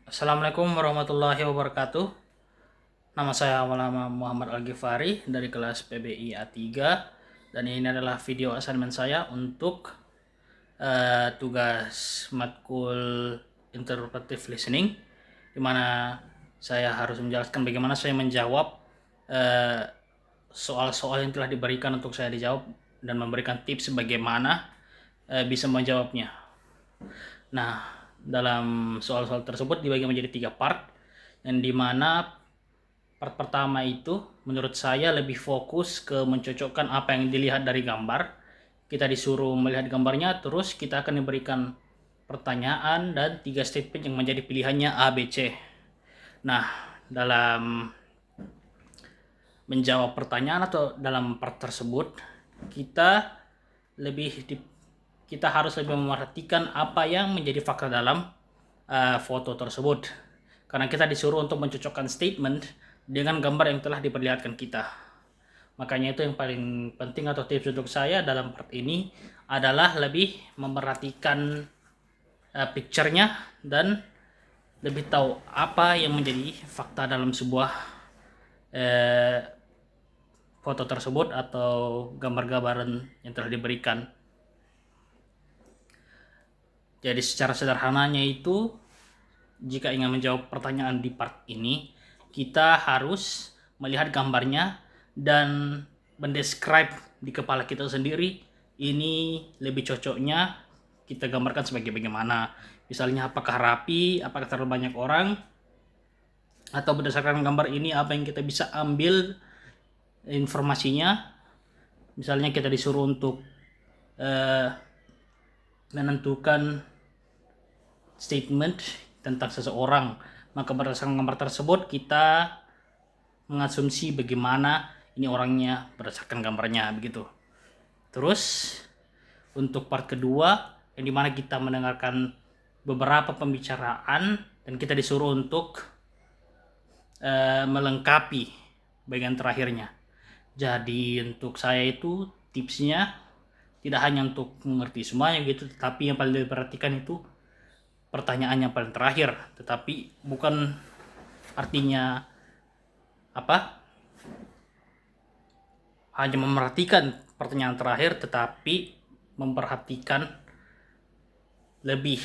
Assalamualaikum warahmatullahi wabarakatuh. Nama saya Muhammad Al-Ghifari dari kelas PBI A3, dan ini adalah video assignment saya untuk tugas matkul interpretive listening, di mana saya harus menjelaskan bagaimana saya menjawab eh, soal-soal yang telah diberikan untuk saya dijawab dan memberikan tips bagaimana bisa menjawabnya. Nah, dalam soal-soal tersebut dibagi menjadi 3 part, yang dimana part pertama itu menurut saya lebih fokus ke mencocokkan apa yang dilihat dari gambar. Kita disuruh melihat gambarnya, terus kita akan diberikan pertanyaan dan 3 statement yang menjadi pilihannya A, B, C. Nah, dalam menjawab pertanyaan atau dalam part tersebut, kita lebih kita harus lebih memperhatikan apa yang menjadi fakta dalam foto tersebut, karena kita disuruh untuk mencocokkan statement dengan gambar yang telah diperlihatkan kita. Makanya itu yang paling penting atau tips untuk saya dalam part ini adalah lebih memperhatikan picture-nya dan lebih tahu apa yang menjadi fakta dalam sebuah foto tersebut atau gambar-gambaran yang telah diberikan. Jadi secara sederhananya itu, jika ingin menjawab pertanyaan di part ini, kita harus melihat gambarnya dan mendescribe di kepala kita sendiri ini lebih cocoknya kita gambarkan sebagai bagaimana. Misalnya apakah rapi, apakah terlalu banyak orang, atau berdasarkan gambar ini apa yang kita bisa ambil informasinya. Misalnya kita disuruh untuk menentukan statement tentang seseorang, maka berdasarkan gambar tersebut kita mengasumsi bagaimana ini orangnya berdasarkan gambarnya, begitu. Terus untuk part kedua, yang dimana kita mendengarkan beberapa pembicaraan dan kita disuruh untuk melengkapi bagian terakhirnya. Jadi untuk saya itu tipsnya tidak hanya untuk mengerti semuanya gitu, tetapi yang paling diperhatikan itu pertanyaannya paling terakhir. Tetapi bukan artinya hanya memperhatikan pertanyaan terakhir, tetapi memperhatikan lebih,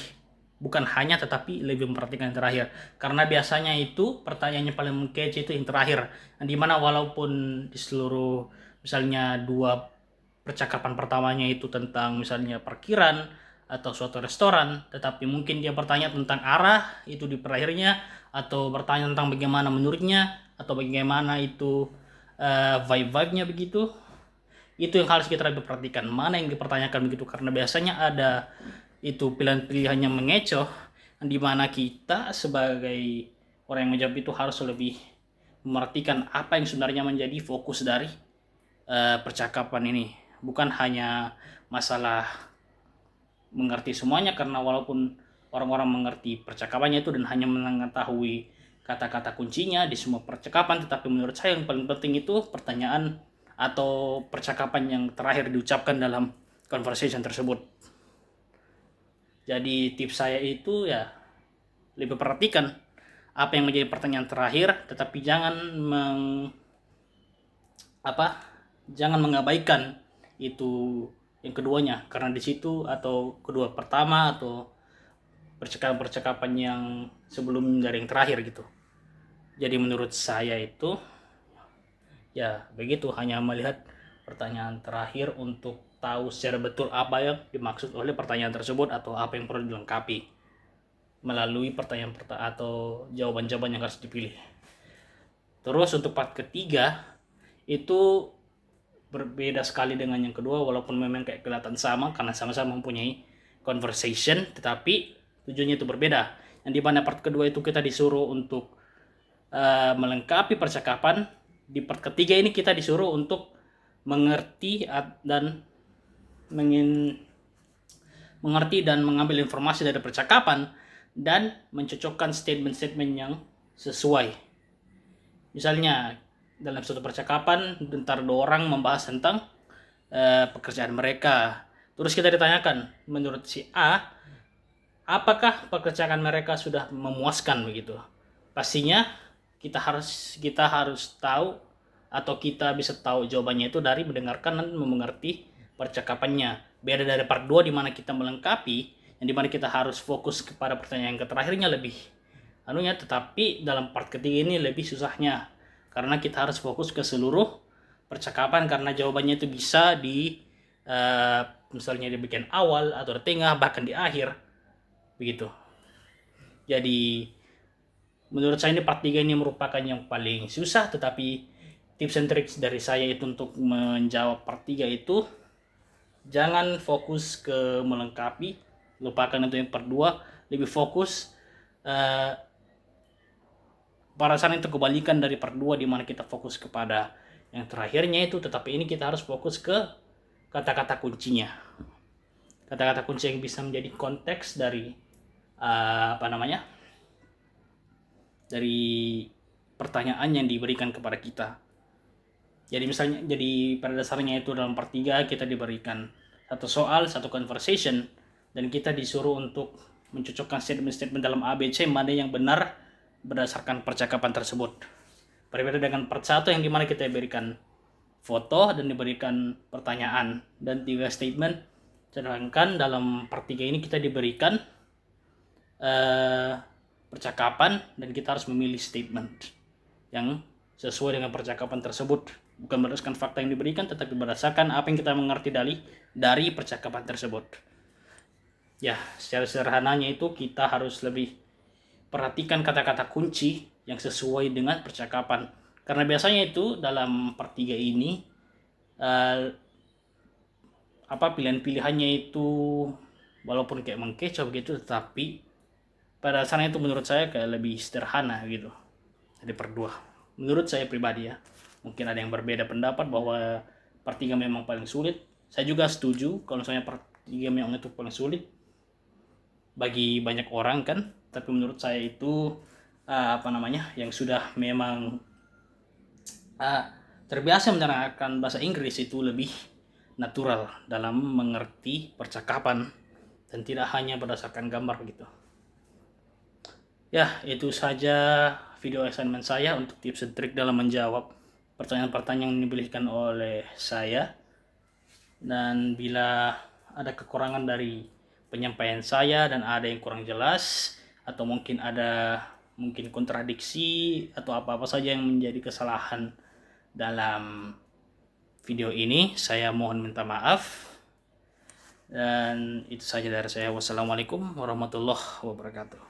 bukan hanya tetapi lebih memperhatikan yang terakhir, karena biasanya itu pertanyaannya paling mengkece itu yang terakhir, yang dimana walaupun di seluruh misalnya 2 percakapan pertamanya itu tentang misalnya parkiran atau suatu restoran, tetapi mungkin dia bertanya tentang arah itu di terakhirnya, atau bertanya tentang bagaimana menurutnya, atau bagaimana itu vibe-nya begitu. Itu yang harus kita lebih perhatikan, mana yang dipertanyakan begitu, karena biasanya ada itu pilihan-pilihan yang mengecoh, di mana kita sebagai orang yang menjawab itu harus lebih memperhatikan apa yang sebenarnya menjadi fokus dari percakapan ini. Bukan hanya masalah mengerti semuanya, karena walaupun orang-orang mengerti percakapannya itu dan hanya mengetahui kata-kata kuncinya di semua percakapan, tetapi menurut saya yang paling penting itu pertanyaan atau percakapan yang terakhir diucapkan dalam conversation tersebut. Jadi tips saya itu ya lebih perhatikan apa yang menjadi pertanyaan terakhir, tetapi jangan mengabaikan itu yang keduanya, karena di situ atau kedua pertama atau percakapan-percakapan yang sebelum dari yang terakhir gitu. Jadi menurut saya itu ya begitu, hanya melihat pertanyaan terakhir untuk tahu secara betul apa yang dimaksud oleh pertanyaan tersebut atau apa yang perlu dilengkapi melalui pertanyaan atau jawaban-jawaban yang harus dipilih. Terus untuk part ketiga itu berbeda sekali dengan yang kedua, walaupun memang kayak kelihatan sama karena sama-sama mempunyai conversation, tetapi tujuannya itu berbeda. Yang di mana part kedua itu kita disuruh untuk melengkapi percakapan. Di part ketiga ini kita disuruh untuk mengerti dan mengambil informasi dari percakapan dan mencocokkan statement-statement yang sesuai. Misalnya dalam suatu percakapan bentar 2 orang membahas tentang pekerjaan mereka, terus kita ditanyakan menurut si A apakah pekerjaan mereka sudah memuaskan begitu. Pastinya kita harus tahu, atau kita bisa tahu jawabannya itu dari mendengarkan dan mengerti percakapannya. Beda dari part 2 di mana kita melengkapi, yang dimana kita harus fokus kepada pertanyaan yang terakhirnya lebih tetapi dalam part ketiga ini lebih susahnya, karena kita harus fokus ke seluruh percakapan, karena jawabannya itu bisa di misalnya di bagian awal atau di tengah, bahkan di akhir begitu. Jadi menurut saya ini part 3 ini merupakan yang paling susah, tetapi tips and tricks dari saya itu untuk menjawab part 3 itu jangan fokus ke melengkapi, lupakan itu yang part 2, lebih fokus perasaan itu kebalikan dari part 2 di mana kita fokus kepada yang terakhirnya itu, tetapi ini kita harus fokus ke kata-kata kuncinya. Kata-kata kunci yang bisa menjadi konteks dari dari pertanyaan yang diberikan kepada kita. Jadi pada dasarnya itu dalam part 3 kita diberikan satu soal, satu conversation, dan kita disuruh untuk mencocokkan statement-statement dalam ABC mana yang benar berdasarkan percakapan tersebut. Berbeda dengan part 1 yang dimana kita diberikan foto dan diberikan pertanyaan dan 3 statement, sedangkan dalam part 3 ini kita diberikan percakapan dan kita harus memilih statement yang sesuai dengan percakapan tersebut, bukan berdasarkan fakta yang diberikan, tetapi berdasarkan apa yang kita mengerti dari percakapan tersebut. Ya, secara sederhananya itu kita harus lebih perhatikan kata-kata kunci yang sesuai dengan percakapan, karena biasanya itu dalam part 3 ini pilihan-pilihannya itu walaupun kayak mengkecoh begitu, tetapi pada dasarnya itu menurut saya kayak lebih sederhana gitu dari part 2 menurut saya pribadi ya. Mungkin ada yang berbeda pendapat bahwa part 3 memang paling sulit. Saya juga setuju kalau misalnya part 3 memang itu paling sulit bagi banyak orang kan, tapi menurut saya itu yang sudah memang terbiasa menerangkan bahasa Inggris itu lebih natural dalam mengerti percakapan dan tidak hanya berdasarkan gambar gitu. Ya, itu saja video assignment saya untuk tips and trik dalam menjawab pertanyaan-pertanyaan yang diberikan oleh saya. Dan bila ada kekurangan dari penyampaian saya dan ada yang kurang jelas, atau mungkin ada kontradiksi atau apa-apa saja yang menjadi kesalahan dalam video ini, saya mohon minta maaf. Dan itu saja dari saya. Wassalamualaikum warahmatullahi wabarakatuh.